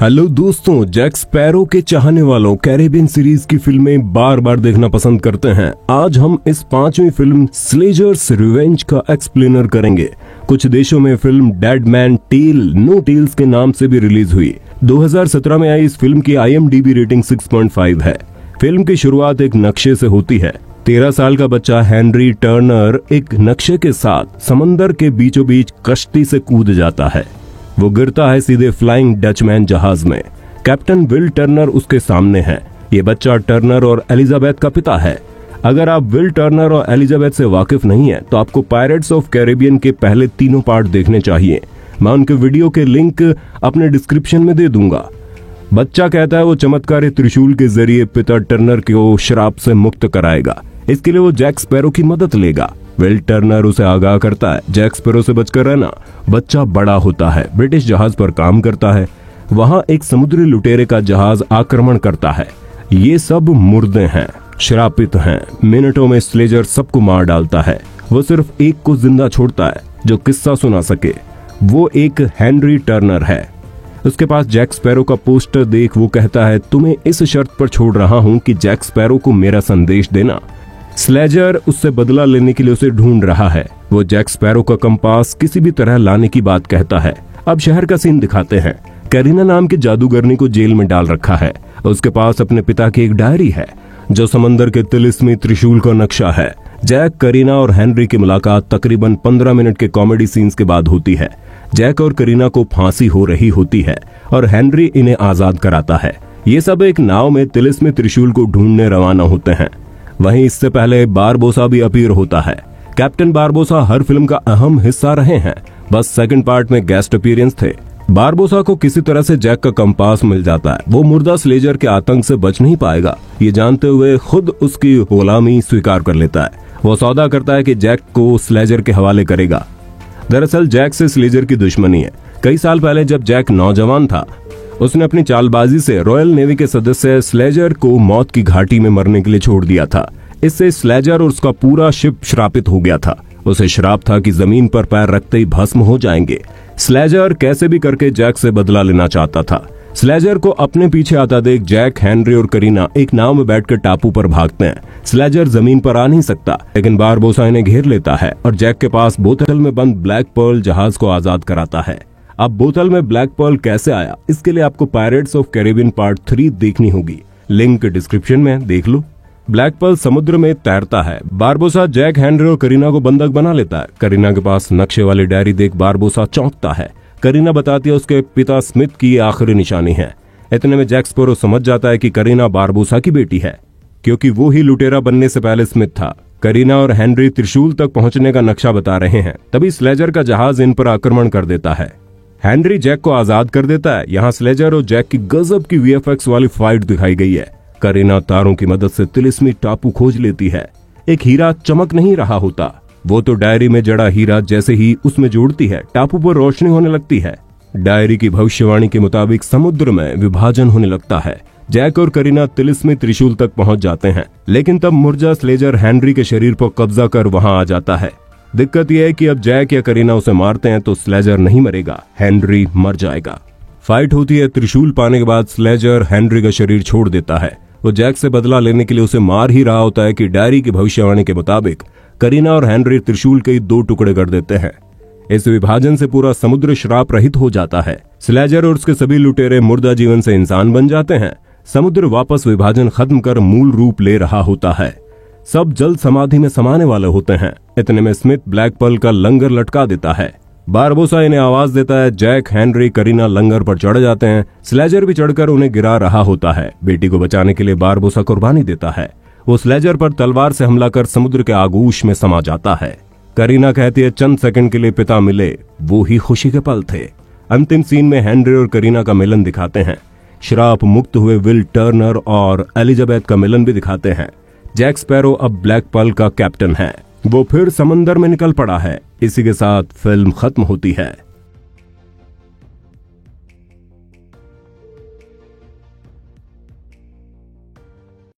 Hello दोस्तों, Jack sparrow के चाहने वालों कैरेबियन सीरीज की फिल्में बार बार देखना पसंद करते हैं। आज हम इस 5वीं फिल्म स्लेजर्स रिवेंज का एक्सप्लेनर करेंगे। कुछ देशों में film dead man tell no tales के नाम से भी रिलीज हुई। 2017 में आई इस फिल्म की IMDb रेटिंग 6.5 है। फिल्म की शुरुआत एक नक्शे से होती है। 13 साल का बच्चा हेनरी टर्नर एक नक्शे के साथ समंदर के बीचों बीच कश्ती से कूद जाता है। वो गिरता है सीधे फ्लाइंग डचमैन जहाज में। कैप्टन विल टर्नर उसके सामने है। ये बच्चा टर्नर और एलिजाबेथ का पिता है। अगर आप विल टर्नर और एलिजाबेथ से वाकिफ नहीं है तो आपको पायरेट्स ऑफ कैरेबियन के पहले तीनों पार्ट देखने चाहिए। मैं उनके वीडियो के लिंक अपने डिस्क्रिप्शन में दे दूंगा। बच्चा कहता है वो चमत्कारी त्रिशूल के जरिए पिता टर्नर को शराब से मुक्त कराएगा। इसके लिए वो जैक स्पैरो की मदद लेगा। विल टर्नर उसे आगाह करता है जैक स्पैरो से बचकर रहना। बच्चा बड़ा होता है, ब्रिटिश जहाज पर काम करता है। वहां एक समुद्री लुटेरे का जहाज आक्रमण करता है। ये सब मुर्दे हैं, श्रापित हैं। मिनटों में स्लेजर सबको मार डालता है। वो सिर्फ एक को जिंदा छोड़ता है जो किस्सा सुना सके। वो एक हेनरी टर्नर है। उसके पास जैक स्पैरो का पोस्टर देख वो कहता है, तुम्हें इस शर्त पर छोड़ रहा हूं कि जैक स्पैरो को मेरा संदेश देना। स्लेजर उससे बदला लेने के लिए उसे ढूंढ रहा है। वो जैक स्पैरो का कंपास किसी भी तरह लाने की बात कहता है। अब शहर का सीन दिखाते हैं। करीना नाम के जादूगरनी को जेल में डाल रखा है। उसके पास अपने पिता की एक डायरी है जो समंदर के तिलिस्मी त्रिशूल का नक्शा है। जैक, करीना और हेनरी की मुलाकात तकरीबन 15 मिनट के कॉमेडी सीन्स के बाद होती है। जैक और करीना को फांसी हो रही होती है और हेनरी इन्हें आजाद कराता है। ये सब एक नाव में तिलिस्मी त्रिशूल को ढूंढने रवाना होते हैं। वहीं इससे पहले बारबोसा भी अपीयर होता है। कैप्टन बारबोसा हर फिल्म का अहम हिस्सा रहे हैं, बस सेकंड पार्ट में गेस्ट अपीयरेंस थे। बारबोसा को किसी तरह से जैक का कंपास मिल जाता है। वो मुर्दा स्लेजर के आतंक से बच नहीं पाएगा। ये जानते हुए खुद उसकी गुलामी स्वीकार कर लेता है। वो सौदा करता है कि जैक को स्लेजर के हवाले करेगा। दरअसल जैक से स्लेजर की दुश्मनी है। कई साल पहले जब जैक नौजवान था, उसने अपनी चालबाजी से रॉयल नेवी के सदस्य स्लेजर को मौत की घाटी में मरने के लिए छोड़ दिया था। इससे स्लेजर और उसका पूरा शिप श्रापित हो गया था। उसे श्राप था कि जमीन पर पैर रखते ही भस्म हो जाएंगे। स्लेजर कैसे भी करके जैक से बदला लेना चाहता था। स्लेजर को अपने पीछे आता देख जैक, हेनरी और करीना एक नाव में बैठकर टापू पर भागते हैं। स्लेजर जमीन पर आ नहीं सकता, लेकिन बारबोसा इन्हें घेर लेता है और जैक के पास बोतल में बंद ब्लैक पर्ल जहाज को आजाद कराता है। अब बोतल में ब्लैक पर्ल कैसे आया, इसके लिए आपको पायरेट्स ऑफ कैरेबियन पार्ट 3 देखनी होगी। लिंक डिस्क्रिप्शन में देख लो। ब्लैक पर्ल समुद्र में तैरता है। बारबोसा जैक, हेनरी और करीना को बंधक बना लेता है। करीना के पास नक्शे वाली डायरी देख बारबोसा चौंकता है। करीना बताती है उसके पिता स्मिथ की आखिरी निशानी है। इतने में जैक स्पैरो समझ जाता है कि करीना बारबोसा की बेटी है, क्योंकि वो ही लुटेरा बनने से पहले स्मिथ था। करीना और हेनरी त्रिशूल तक पहुंचने का नक्शा बता रहे हैं। तभी स्लेजर का जहाज इन पर आक्रमण कर देता है। हेनरी जैक को आजाद कर देता है। यहाँ स्लेजर और जैक की गजब की VFX वाली फाइट दिखाई गई है। करीना तारों की मदद से तिलिस्मी टापू खोज लेती है। एक हीरा चमक नहीं रहा होता। वो तो डायरी में जड़ा हीरा जैसे ही उसमें जोड़ती है, टापू पर रोशनी होने लगती है। डायरी की भविष्यवाणी के मुताबिक समुद्र में विभाजन होने लगता है। जैक और करीना तिलिस्मी त्रिशूल तक पहुंच जाते हैं, लेकिन तब मुर्जा स्लेजर हेनरी के शरीर पर कब्जा कर वहां आ जाता है। दिक्कत यह है कि अब जैक या करीना उसे मारते हैं तो स्लेजर नहीं मरेगा, हेनरी मर जाएगा। फाइट होती है। त्रिशूल पाने के बाद स्लेजर हेनरी का शरीर छोड़ देता है। वो जैक से बदला लेने के लिए उसे मार ही रहा होता है कि डायरी की भविष्यवाणी के मुताबिक करीना और हेनरी त्रिशूल के 2 टुकड़े कर देते हैं। इस विभाजन से पूरा समुद्र श्राप रहित हो जाता है। स्लेजर और उसके सभी लुटेरे मुर्दा जीवन से इंसान बन जाते हैं। समुद्र वापस विभाजन खत्म कर मूल रूप ले रहा होता है। सब जल समाधि में समाने वाले होते हैं। इतने में स्मिथ ब्लैक पर्ल का लंगर लटका देता है। बारबोसा इन्हें आवाज देता है। जैक, हेनरी, करीना लंगर पर चढ़ जाते हैं। स्लेजर भी चढ़कर उन्हें गिरा रहा होता है। बेटी को बचाने के लिए बारबोसा कुर्बानी देता है। वो स्लेजर पर तलवार से हमला कर समुद्र के आगोश में समा जाता है। करीना कहती है चंद सेकंड के लिए पिता मिले, वो ही खुशी के पल थे। अंतिम सीन में हेनरी और करीना का मिलन दिखाते हैं। श्राप मुक्त हुए विल टर्नर और एलिजाबेथ का मिलन भी दिखाते हैं। जैक स्पैरो अब ब्लैक पर्ल का कैप्टन है। वो फिर समंदर में निकल पड़ा है। इसी के साथ फिल्म खत्म होती है।